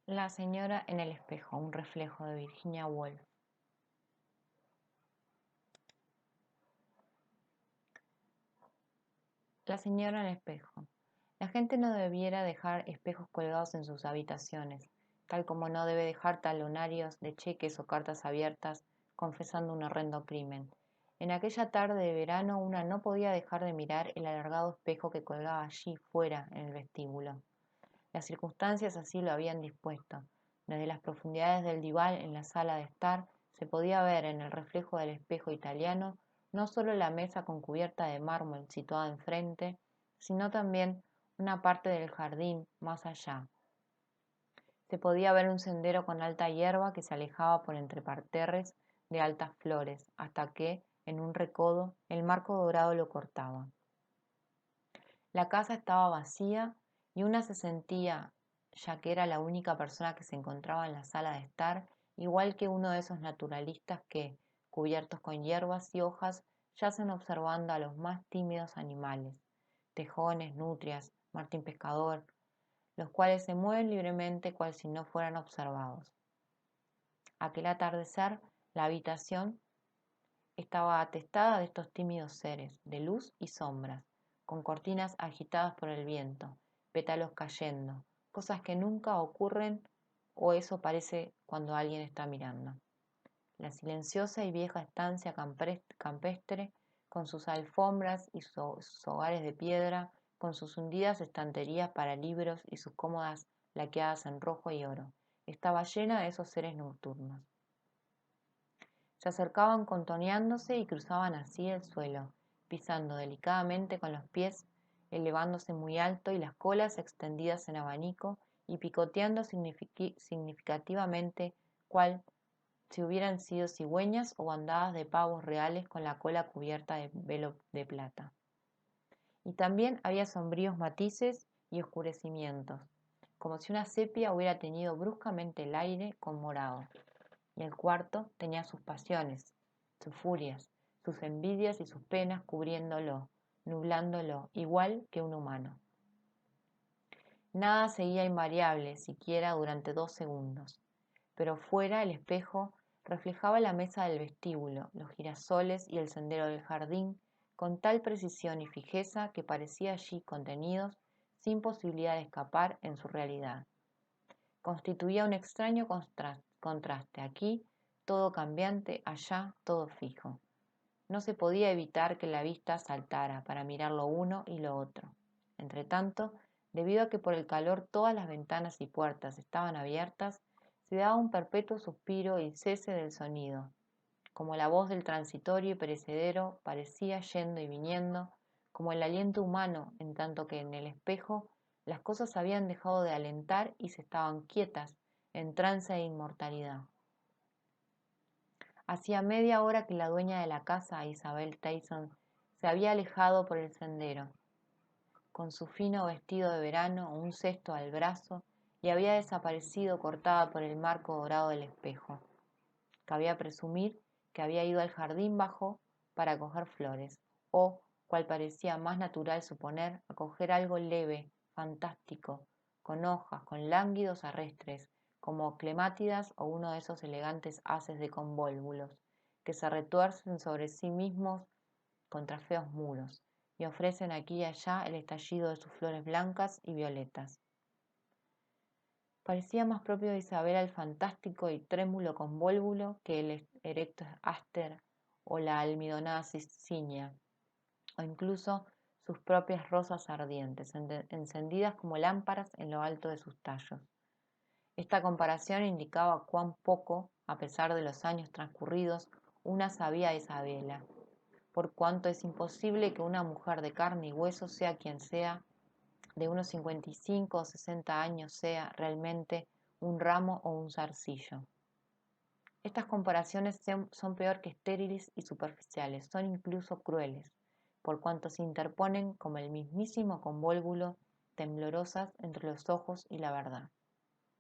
La señora en el espejo, un reflejo de Virginia Woolf. La señora en el espejo. La gente no debiera dejar espejos colgados en sus habitaciones, tal como no debe dejar talonarios de cheques o cartas abiertas confesando un horrendo crimen. En aquella tarde de verano una no podía dejar de mirar el alargado espejo que colgaba allí fuera en el vestíbulo. Las circunstancias así lo habían dispuesto. Desde las profundidades del diván en la sala de estar se podía ver en el reflejo del espejo italiano no solo la mesa con cubierta de mármol situada enfrente, sino también una parte del jardín más allá. Se podía ver un sendero con alta hierba que se alejaba por entre parterres de altas flores, hasta que, en un recodo, el marco dorado lo cortaba. La casa estaba vacía y una se sentía, ya que era la única persona que se encontraba en la sala de estar, igual que uno de esos naturalistas que, cubiertos con hierbas y hojas, yacen observando a los más tímidos animales, tejones, nutrias, martín pescador, los cuales se mueven libremente cual si no fueran observados. Aquel atardecer, la habitación estaba atestada de estos tímidos seres, de luz y sombras, con cortinas agitadas por el viento, pétalos cayendo, cosas que nunca ocurren o eso parece cuando alguien está mirando. La silenciosa y vieja estancia campestre, con sus alfombras y sus hogares de piedra, con sus hundidas estanterías para libros y sus cómodas laqueadas en rojo y oro, estaba llena de esos seres nocturnos. Se acercaban contoneándose y cruzaban así el suelo, pisando delicadamente con los pies, elevándose muy alto y las colas extendidas en abanico y picoteando significativamente cual si hubieran sido cigüeñas o bandadas de pavos reales con la cola cubierta de velo de plata. Y también había sombríos matices y oscurecimientos, como si una sepia hubiera tenido bruscamente el aire con morado. Y el cuarto tenía sus pasiones, sus furias, sus envidias y sus penas cubriéndolo, nublándolo, igual que un humano. Nada seguía invariable, siquiera durante 2 segundos, pero fuera el espejo reflejaba la mesa del vestíbulo, los girasoles y el sendero del jardín con tal precisión y fijeza que parecía allí contenidos sin posibilidad de escapar en su realidad. Constituía un extraño contraste, aquí todo cambiante, allá todo fijo. No se podía evitar que la vista saltara para mirar lo uno y lo otro. Entretanto, debido a que por el calor todas las ventanas y puertas estaban abiertas, se daba un perpetuo suspiro y cese del sonido, como la voz del transitorio y perecedero parecía yendo y viniendo, como el aliento humano, en tanto que en el espejo las cosas habían dejado de alentar y se estaban quietas, en trance de inmortalidad. Hacía media hora que la dueña de la casa, Isabel Tyson, se había alejado por el sendero, con su fino vestido de verano, un cesto al brazo, y había desaparecido cortada por el marco dorado del espejo. Cabía presumir que había ido al jardín bajo para coger flores, o, cual parecía más natural suponer, a coger algo leve, fantástico, con hojas, con lánguidos arrestres, como clemátidas o uno de esos elegantes haces de convólvulos, que se retuercen sobre sí mismos contra feos muros, y ofrecen aquí y allá el estallido de sus flores blancas y violetas. Parecía más propio de Isabel el fantástico y trémulo convólvulo que el erecto áster o la almidonada cicia, o incluso sus propias rosas ardientes, encendidas como lámparas en lo alto de sus tallos. Esta comparación indicaba cuán poco, a pesar de los años transcurridos, una sabía Isabela, por cuanto es imposible que una mujer de carne y hueso, sea quien sea, de unos 55 o 60 años, sea realmente un ramo o un zarcillo. Estas comparaciones son peor que estériles y superficiales, son incluso crueles, por cuanto se interponen como el mismísimo convólvulo temblorosas entre los ojos y la verdad.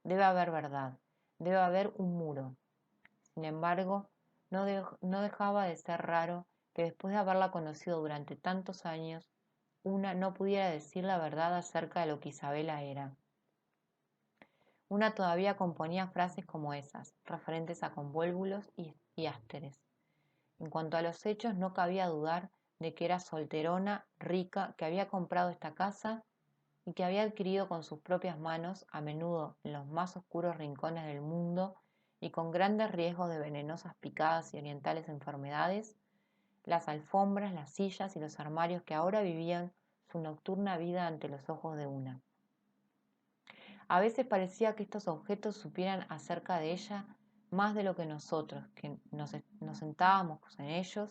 Debe haber verdad, debe haber un muro. Sin embargo, no dejaba de ser raro que después de haberla conocido durante tantos años, una no pudiera decir la verdad acerca de lo que Isabela era. Una todavía componía frases como esas, referentes a convólvulos y ásteres. En cuanto a los hechos, no cabía dudar de que era solterona, rica, que había comprado esta casa y que había adquirido con sus propias manos, a menudo en los más oscuros rincones del mundo y con grandes riesgos de venenosas picadas y orientales enfermedades, las alfombras, las sillas y los armarios que ahora vivían su nocturna vida ante los ojos de una. A veces parecía que estos objetos supieran acerca de ella más de lo que nosotros, que nos sentábamos en ellos,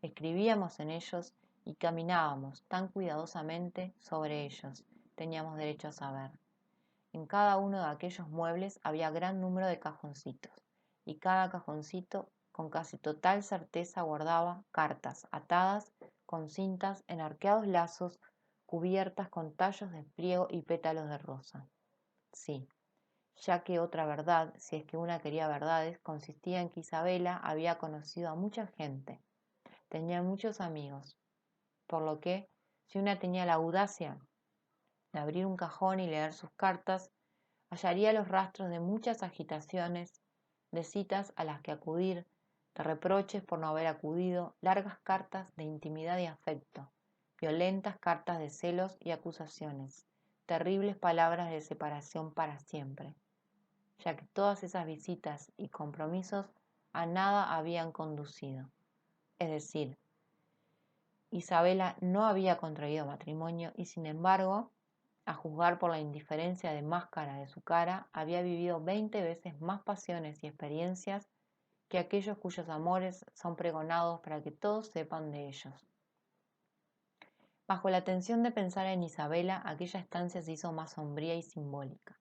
escribíamos en ellos y caminábamos tan cuidadosamente sobre ellos, teníamos derecho a saber. En cada uno de aquellos muebles había gran número de cajoncitos, y cada cajoncito con casi total certeza guardaba cartas atadas con cintas en arqueados lazos, cubiertas con tallos de pliego y pétalos de rosa. Sí, ya que otra verdad, si es que una quería verdades, consistía en que Isabela había conocido a mucha gente, tenía muchos amigos, por lo que, si una tenía la audacia de abrir un cajón y leer sus cartas, hallaría los rastros de muchas agitaciones, de citas a las que acudir, de reproches por no haber acudido, largas cartas de intimidad y afecto, violentas cartas de celos y acusaciones, terribles palabras de separación para siempre, ya que todas esas visitas y compromisos a nada habían conducido. Es decir, Isabela no había contraído matrimonio y, sin embargo, a juzgar por la indiferencia de máscara de su cara, había vivido 20 veces más pasiones y experiencias que aquellos cuyos amores son pregonados para que todos sepan de ellos. Bajo la tensión de pensar en Isabela, aquella estancia se hizo más sombría y simbólica.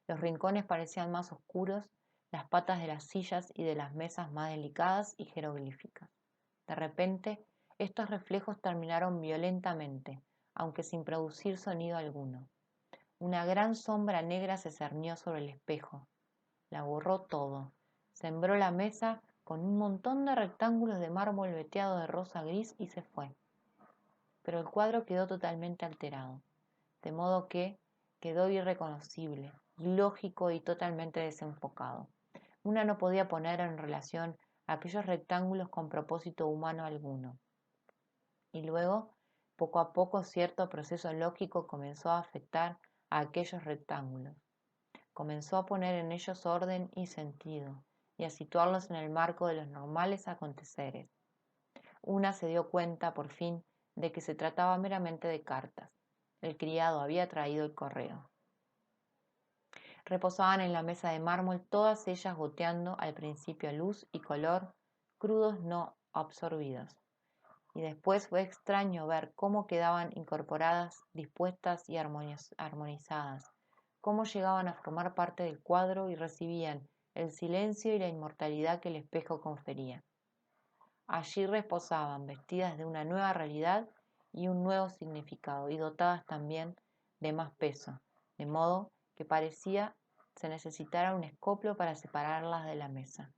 Los rincones parecían más oscuros, las patas de las sillas y de las mesas más delicadas y jeroglíficas. De repente, estos reflejos terminaron violentamente, aunque sin producir sonido alguno. Una gran sombra negra se cernió sobre el espejo. La borró todo. Sembró la mesa con un montón de rectángulos de mármol veteado de rosa gris y se fue. Pero el cuadro quedó totalmente alterado, de modo que quedó irreconocible, ilógico y totalmente desenfocado. Una no podía poner en relación aquellos rectángulos con propósito humano alguno. Y luego, poco a poco, cierto proceso lógico comenzó a afectar a aquellos rectángulos. Comenzó a poner en ellos orden y sentido, y a situarlos en el marco de los normales aconteceres. Una se dio cuenta, por fin, de que se trataba meramente de cartas. El criado había traído el correo. Reposaban en la mesa de mármol, todas ellas goteando al principio luz y color, crudos no absorbidos. Y después fue extraño ver cómo quedaban incorporadas, dispuestas y armonizadas, cómo llegaban a formar parte del cuadro y recibían el silencio y la inmortalidad que el espejo confería. Allí reposaban, vestidas de una nueva realidad y un nuevo significado, y dotadas también de más peso, de modo que parecía se necesitara un escoplo para separarlas de la mesa.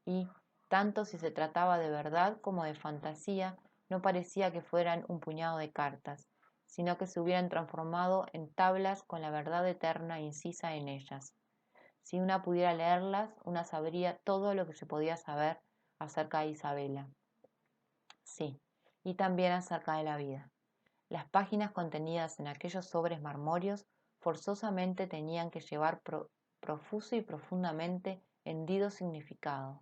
Y, tanto si se trataba de verdad como de fantasía, no parecía que fueran un puñado de cartas, sino que se hubieran transformado en tablas con la verdad eterna incisa en ellas. Si una pudiera leerlas, una sabría todo lo que se podía saber acerca de Isabela. Sí, y también acerca de la vida. Las páginas contenidas en aquellos sobres marmóreos forzosamente tenían que llevar profuso y profundamente hendido significado.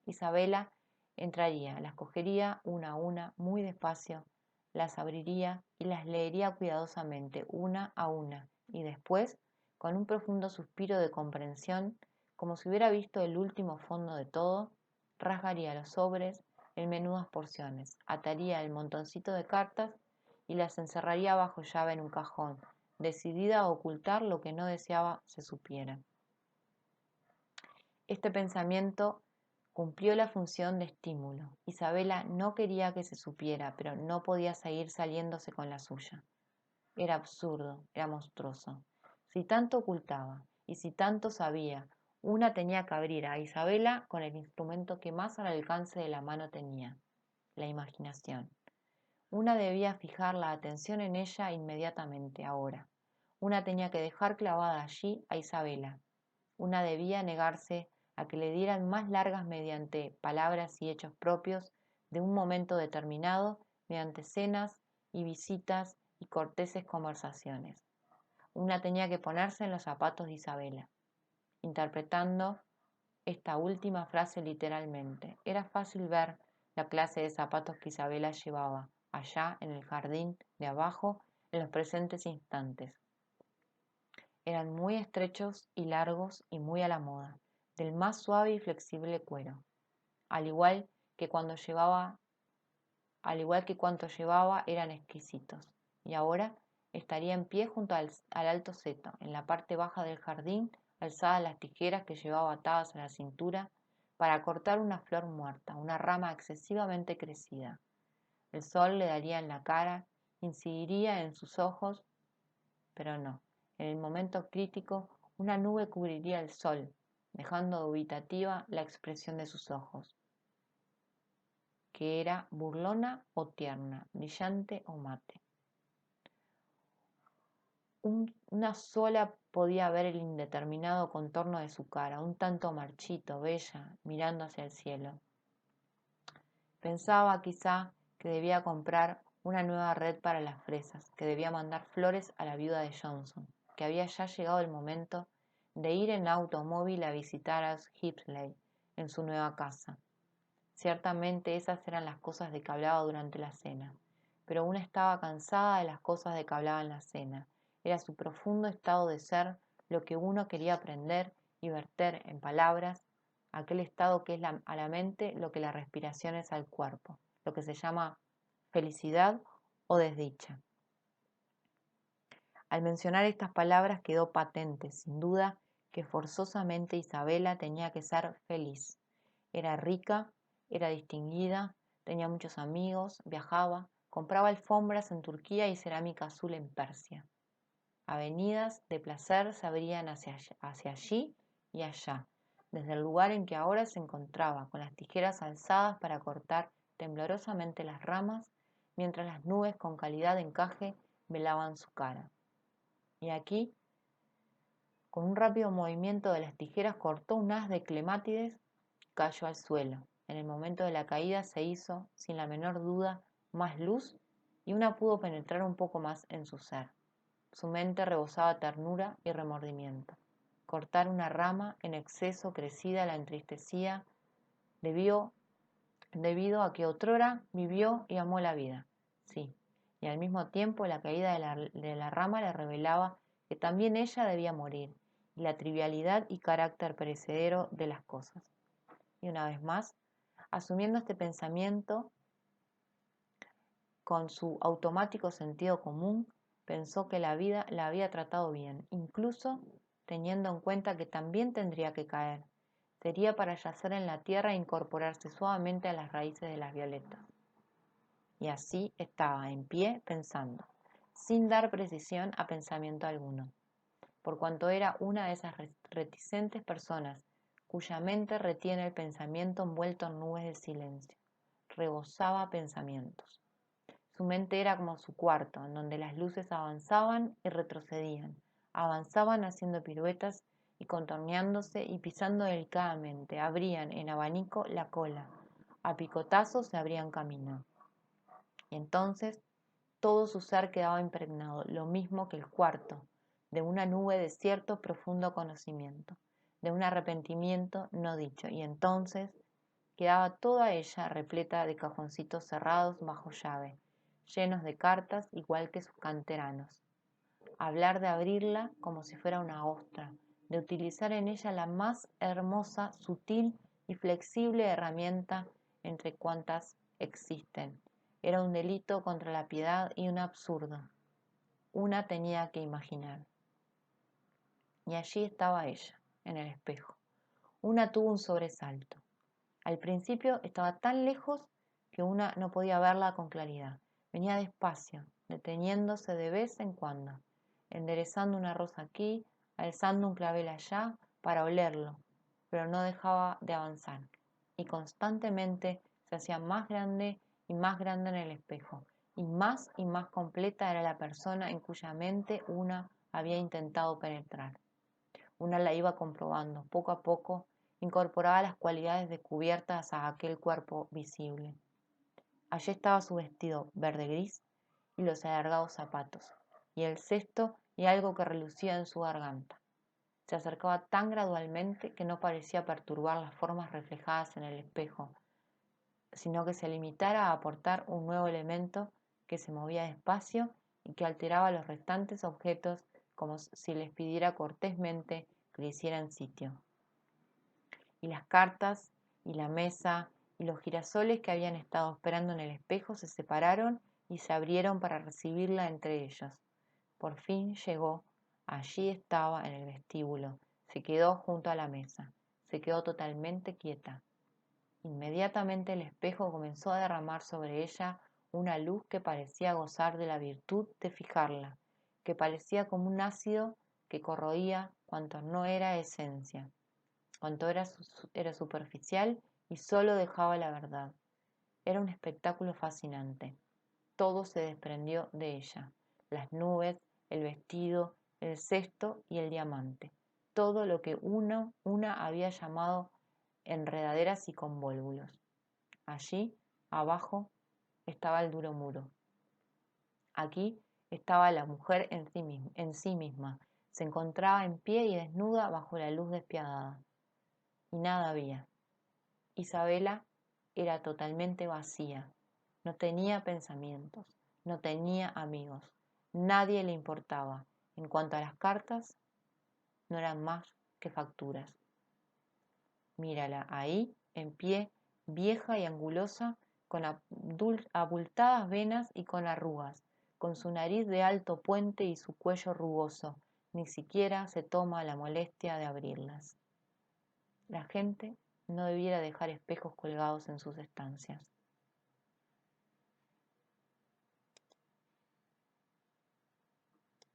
Isabela entraría, las cogería una a una, muy despacio, las abriría y las leería cuidadosamente, una a una, y después, con un profundo suspiro de comprensión, como si hubiera visto el último fondo de todo, rasgaría los sobres en menudas porciones, ataría el montoncito de cartas y las encerraría bajo llave en un cajón, decidida a ocultar lo que no deseaba se supiera. Este pensamiento cumplió la función de estímulo. Isabela no quería que se supiera, pero no podía seguir saliéndose con la suya. Era absurdo, era monstruoso. Si tanto ocultaba y si tanto sabía, una tenía que abrir a Isabela con el instrumento que más al alcance de la mano tenía, la imaginación. Una debía fijar la atención en ella inmediatamente, ahora. Una tenía que dejar clavada allí a Isabela. Una debía negarse a que le dieran más largas mediante palabras y hechos propios de un momento determinado, mediante cenas y visitas y corteses conversaciones. Una tenía que ponerse en los zapatos de Isabela, interpretando esta última frase literalmente. Era fácil ver la clase de zapatos que Isabela llevaba allá en el jardín de abajo en los presentes instantes. Eran muy estrechos y largos y muy a la moda, del más suave y flexible cuero, al igual que cuando llevaba, al igual que cuanto llevaba eran exquisitos. Y ahora estaría en pie junto al alto seto, en la parte baja del jardín, alzadas las tijeras que llevaba atadas a la cintura para cortar una flor muerta, una rama excesivamente crecida. El sol le daría en la cara, incidiría en sus ojos, pero no. En el momento crítico, una nube cubriría el sol, dejando dubitativa la expresión de sus ojos, que era burlona o tierna, brillante o mate. Una sola podía ver el indeterminado contorno de su cara, un tanto marchito, bella, mirando hacia el cielo. Pensaba quizá que debía comprar una nueva red para las fresas, que debía mandar flores a la viuda de Johnson, que había ya llegado el momento de ir en automóvil a visitar a Hipsley en su nueva casa. Ciertamente esas eran las cosas de que hablaba durante la cena, pero una estaba cansada de las cosas de que hablaba en la cena. Era su profundo estado de ser lo que uno quería aprender y verter en palabras, aquel estado que es a la mente lo que la respiración es al cuerpo, lo que se llama felicidad o desdicha. Al mencionar estas palabras quedó patente, sin duda, que forzosamente Isabela tenía que ser feliz. Era rica, era distinguida, tenía muchos amigos, viajaba, compraba alfombras en Turquía y cerámica azul en Persia. Avenidas de placer se abrían hacia allí y allá, desde el lugar en que ahora se encontraba, con las tijeras alzadas para cortar temblorosamente las ramas, mientras las nubes con calidad de encaje velaban su cara. Y aquí, con un rápido movimiento de las tijeras, cortó un haz de clemátides, cayó al suelo. En el momento de la caída se hizo, sin la menor duda, más luz y una pudo penetrar un poco más en su ser. Su mente rebosaba ternura y remordimiento. Cortar una rama en exceso crecida la entristecía debido a que otrora vivió y amó la vida. Sí, y al mismo tiempo la caída de la rama le revelaba que también ella debía morir, y la trivialidad y carácter perecedero de las cosas. Y una vez más, asumiendo este pensamiento con su automático sentido común, pensó que la vida la había tratado bien, incluso teniendo en cuenta que también tendría que caer. Sería para yacer en la tierra e incorporarse suavemente a las raíces de las violetas. Y así estaba en pie pensando, sin dar precisión a pensamiento alguno, por cuanto era una de esas reticentes personas cuya mente retiene el pensamiento envuelto en nubes de silencio. Rebosaba pensamientos. Su mente era como su cuarto, en donde las luces avanzaban y retrocedían, avanzaban haciendo piruetas y contorneándose y pisando delicadamente, abrían en abanico la cola, a picotazos se abrían camino. Y entonces todo su ser quedaba impregnado, lo mismo que el cuarto, de una nube de cierto profundo conocimiento, de un arrepentimiento no dicho, y entonces quedaba toda ella repleta de cajoncitos cerrados bajo llave, llenos de cartas igual que sus canteranos. Hablar de abrirla como si fuera una ostra, de utilizar en ella la más hermosa, sutil y flexible herramienta entre cuantas existen. Era un delito contra la piedad y un absurdo. Una tenía que imaginar. Y allí estaba ella, en el espejo. Una tuvo un sobresalto. Al principio estaba tan lejos que una no podía verla con claridad. Venía despacio, deteniéndose de vez en cuando, enderezando una rosa aquí, alzando un clavel allá para olerlo, pero no dejaba de avanzar. Y constantemente se hacía más grande y más grande en el espejo, y más completa era la persona en cuya mente una había intentado penetrar. Una la iba comprobando. Poco a poco incorporaba las cualidades descubiertas a aquel cuerpo visible. Allí estaba su vestido verde-gris y los alargados zapatos, y el cesto y algo que relucía en su garganta. Se acercaba tan gradualmente que no parecía perturbar las formas reflejadas en el espejo, sino que se limitara a aportar un nuevo elemento que se movía despacio y que alteraba los restantes objetos como si les pidiera cortésmente que le hicieran sitio. Y las cartas, y la mesa, y los girasoles que habían estado esperando en el espejo se separaron y se abrieron para recibirla entre ellos. Por fin llegó, allí estaba en el vestíbulo, se quedó junto a la mesa, se quedó totalmente quieta. Inmediatamente el espejo comenzó a derramar sobre ella una luz que parecía gozar de la virtud de fijarla, que parecía como un ácido que corroía cuanto no era esencia, cuanto era superficial y sólo dejaba la verdad. Era un espectáculo fascinante. Todo se desprendió de ella, las nubes, el vestido, el cesto y el diamante, todo lo que una había llamado enredaderas y convólvulos. Allí, abajo, estaba el duro muro. Aquí estaba la mujer en sí misma. Se encontraba en pie y desnuda bajo la luz despiadada. Y nada había. Isabela era totalmente vacía. No tenía pensamientos, no tenía amigos. Nadie le importaba. En cuanto a las cartas, no eran más que facturas. Mírala ahí, en pie, vieja y angulosa, con abultadas venas y con arrugas, con su nariz de alto puente y su cuello rugoso. Ni siquiera se toma la molestia de abrirlas. La gente no debiera dejar espejos colgados en sus estancias.